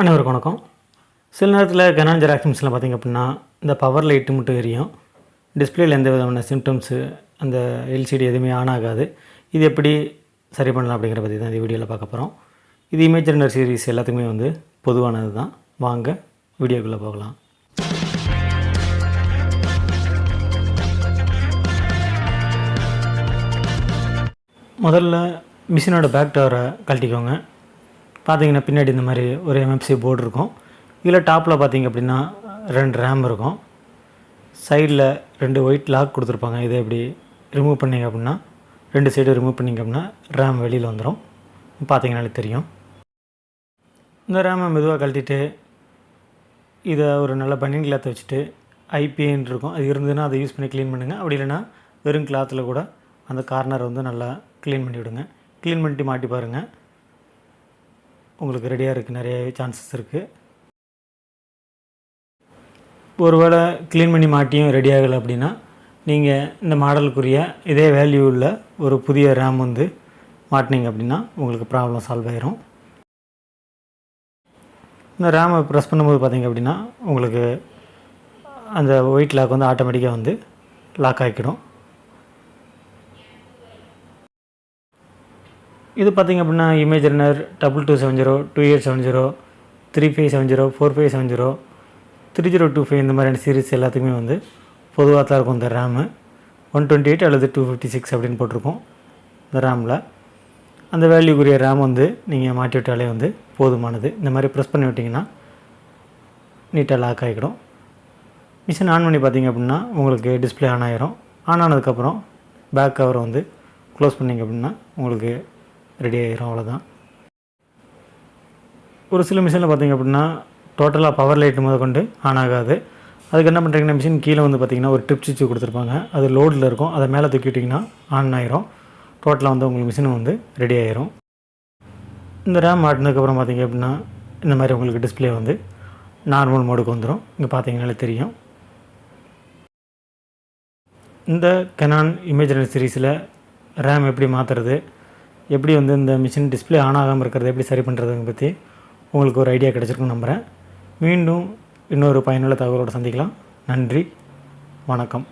அனைவருக்கும் வணக்கம். சில நேரத்தில் Canon ஜெராக்ஸ் மிஷினில் பார்த்திங்க அப்படின்னா இந்த பவர் லைட்டு மட்டும் எரியும். டிஸ்பிளேயில் எந்த விதமான சிம்டம்ஸு அந்த எல்சிடி எதுவுமே ஆன் ஆகாது. இது எப்படி சரி பண்ணலாம் அப்படிங்கிற பற்றி தான் இந்த வீடியோவில் பார்க்க போகிறோம். இது இமேஜ் ரெண்டர் சீரிஸ் எல்லாத்துக்குமே பொதுவானது தான். வாங்க வீடியோக்குள்ளே போகலாம். முதல்ல மிஷினோட பேக் டவரை கழட்டிக்கோங்க. பார்த்திங்கன்னா பின்னாடி இந்த மாதிரி ஒரு எம்எஃப்சி போர்டு இருக்கும். இதில் டாப்பில் பார்த்திங்க அப்படின்னா 2 ரேம் இருக்கும். சைடில் 2 ஒயிட் லாக் கொடுத்துருப்பாங்க. இதை எப்படி ரிமூவ் பண்ணிங்க அப்படின்னா 2 சைடு ரிமூவ் பண்ணிங்க அப்படின்னா ரேம் வெளியில் வந்துடும். பார்த்திங்கனாலே தெரியும். இந்த ரேமை மெதுவாக கழட்டிட்டு இதை ஒரு நல்ல பனியன் கிளாத்தை வச்சுட்டு ஐபின்னு இருக்கும், அது இருந்ததுன்னா அதை யூஸ் பண்ணி க்ளீன் பண்ணுங்கள். அப்படி இல்லைன்னா வெறும் கிளாத்தில் கூட அந்த கார்னரை நல்லா க்ளீன் பண்ணி விடுங்க. க்ளீன் பண்ணிட்டு மாட்டி பாருங்கள், உங்களுக்கு ரெடியாக இருக்குது. நிறைய சான்சஸ் இருக்குது. ஒருவேளை க்ளீன் பண்ணி மாட்டியும் ரெடி ஆகலை அப்படின்னா நீங்கள் இந்த மாடலுக்குரிய இதே வேல்யூ உள்ள ஒரு புதிய ரேம் மாட்டினீங்க அப்படின்னா உங்களுக்கு ப்ராப்ளம் சால்வ் ஆயிரும். இந்த ரேமை ப்ரெஸ் பண்ணும்போது பார்த்திங்க அப்படின்னா உங்களுக்கு அந்த ஒயிட் லாக் ஆட்டோமேட்டிக்காக லாக் ஆகிக்கிடும். இது பார்த்திங்க அப்படின்னா இமேஜ் ரன்னர் 2270, 2870, 3570, 4570, 3025 இந்த மாதிரியான சீரிஸ் எல்லாத்துக்குமே பொதுவாக தான் இருக்கும். இந்த ரேமு 128 அல்லது 256 அப்படின்னு போட்டிருக்கோம். இந்த ரேமில் அந்த வேல்யூக்குரிய ரேம் நீங்கள் மாட்டி விட்டாலே போதுமானது. இந்த மாதிரி ப்ரெஸ் பண்ணி விட்டிங்கன்னா நீட்டாக லாக் ஆகிடும். மிஷின் ஆன் பண்ணி பார்த்திங்க அப்படின்னா உங்களுக்கு டிஸ்பிளே ஆன் ஆகிரும். ஆன் ஆனதுக்கப்புறம் பேக் கவரை க்ளோஸ் பண்ணிங்க அப்படின்னா உங்களுக்கு ரெடி ஆகிரும். அவ்வளோதான். ஒரு சில மிஷினில் பார்த்திங்க அப்படின்னா டோட்டலாக பவர் லைட்டு முதற்கொண்டு ஆன் ஆகாது. அதுக்கு என்ன பண்ணுறீங்கன்னா மிஷின் கீழே பார்த்திங்கன்னா ஒரு டிப் சுவிட்ச் கொடுத்துருப்பாங்க. அது லோடில் இருக்கும். அதை மேலே தூக்கிட்டிங்கன்னா ஆன் ஆகிரும். டோட்டலாக உங்களுக்கு மிஷின் ரெடி ஆகிரும். இந்த ரேம் மாட்டினதுக்கப்புறம் பார்த்திங்க அப்படின்னா இந்த மாதிரி உங்களுக்கு டிஸ்பிளே நார்மல் மோடுக்கு வந்துடும். இங்கே பார்த்திங்கனாலே தெரியும். இந்த Canon இமேஜ் ரெண்டர் சீரிஸில் ரேம் எப்படி மாற்றுறது, எப்படி இந்த மிஷின் டிஸ்பிளே ஆன் ஆகாமல் இருக்கிறது எப்படி சரி பண்ணுறதுங்க பற்றி உங்களுக்கு ஒரு ஐடியா கிடச்சிருக்குன்னு நம்புகிறேன். மீண்டும் இன்னொரு பயனுள்ள தகவலோடு சந்திக்கலாம். நன்றி, வணக்கம்.